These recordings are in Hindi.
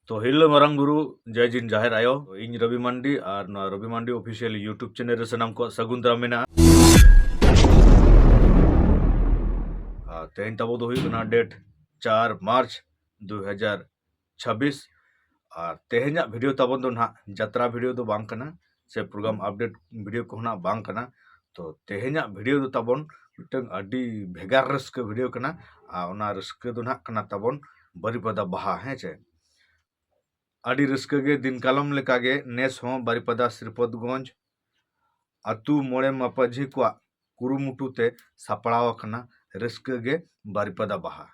तो हिल मरंग बुरु जय जिन जाहिर आयो इन रवि मंडी और रवि मंडी ऑफिशियल यूट्यूब चैनल सनाम को सगुन दाराम मेना तेहन तबो दो डेट 4 मार्च 2026 और तेहना वीडियो तबन दो ना जत्रा वीडियो दो बांग कना से प्रोग्राम अपडेट वीडियो को ना बांग कना तो तेहना वीडियो दो तबन मिटन अडी भेगार रस्क वीडियो कना ओना रस्क दो ना कना तबन बारिपदा बाहा है चे अडी रस्क गे दिन कालम लेकागे नेस हो बारिपदा श्रीपतगंज अतु मोड़े मापाझी को कुरुमुटुते सापड़ाव कना रस्क गे बारिपदा बाहा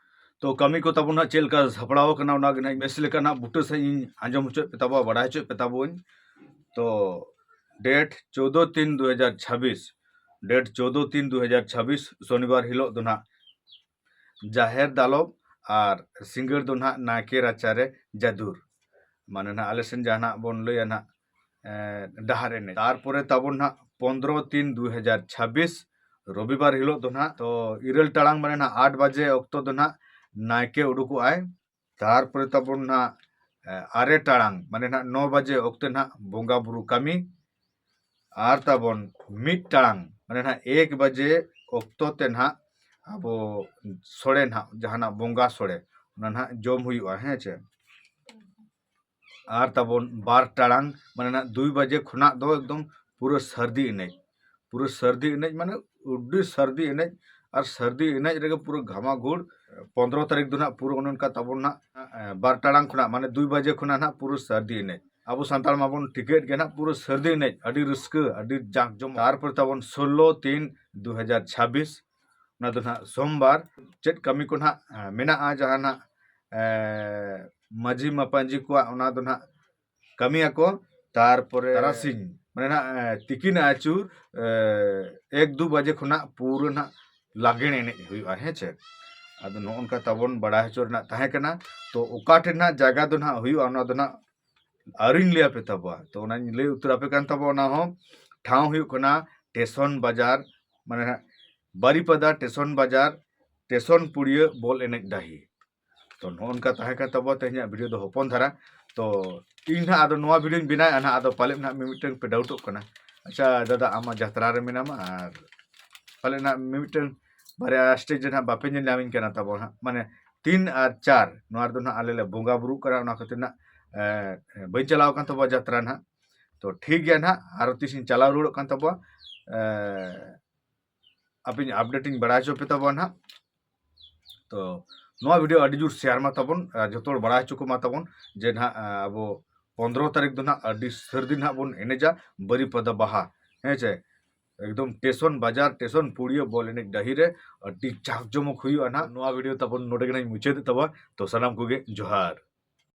तो कमी को तब चेल का सापड़ाव कना बेस लेकाना बुटा से आंजम हो पेताबा बड़ा हो पेताबो तो डेट 14/3/2026 डेट 14/3/2026 शनिवार हिलो दो ना जाहेर दालब और सिंगर दो ना नाके राचारे जादूर माने ना आले सेन जहाना बन लैया ना डाहार एने तारपरे तबन ना 15/3/2026 रविवार हिलो दो ना तो इरल टांग माने ना 8 बजे अक्तो दो ना नायके उडुको आय तारपरे तबन ना 8 टांग माने ना 9 बजे अक्तो ना बोंगा बुरु कमी आर तबन मिड टांग माने ना 1 बजे अक्तो ते ना अब सोड़े ना जहाना बोंगा सोड़े ना जम हुआ है चे आर तबन 12 टांग माने ना 2 बजे खुना दो एकदम पूरा सर्दी एनज माने उड्डी सर्दी एनज और सर्दी एनज रेगे पूरा घामा घुड़ 15 तारीख दो ना पूरा उनका तबन ना 12 टांग खुना माने 2 बजे खुना ना पूरा सर्दी एनज अब सांताल माबन टिकेट के ना पूरा सर्दी एनज अडी रस्क अडी जाक जम तारपर तबन 16/3/2026 ना दो ना सोमवार चेट कमी को ना मेना आ जहाना माझी मापांजी को ना दो ना कमी आको तारपरे तारासिंग माने ना तिकिन आचुर 1-2 बजे खुना पूरा ना लागेन एने हुआ है चे अद नोनका तबन बड़ा हचोर ना ताहे कना तो ओकाठे ना जगह दो ना हुआ ना दो ना आरिन लिया पे तबवा तो ना ले उतरा पे कान तबवा ना हो ठाव हुआ कना स्टेशन बाजार माने ना बारिपदा स्टेशन बाजार स्टेशन पुड़िया बॉल एने डाही तो नोनका ताहे का तबवा तेहना वीडियो दो होपन धारा तो इन ना आदो नोआ वीडियो बिना ना आदो पाले ना मिमिटन पे डाउट कना अच्छा दादा आमा जात्रा रे मेनामा आर पाले ना मिमिटन बारे स्टेज ना बापे ने नामिन कना तबो ना माने 3 और 4 नोआर दो ना आले ले बोंगा बुरु करा ना खते ना बई चलाव कान तबो जात्रा ना तो ठीक गया ना आरो तिसिन चलाव रुड़ कान तबो अपिन अपडेटिंग बड़ा चो पे तबो ना तो नोआ वीडियो अडी जुर शेयर मा तबन जतोड़ बड़ा चुको मा तबन जे ना अब 15 तारीख दो ना अडी सर्दी ना बन एनेजा बारिपदा बाहा है चे एकदम स्टेशन बाजार स्टेशन पुड़िया बॉल एने डाही रे अडी जाक जमक हुआ ना नोआ वीडियो तबन नोडे गना मुचे तबा तो सनाम कोगे जोहार।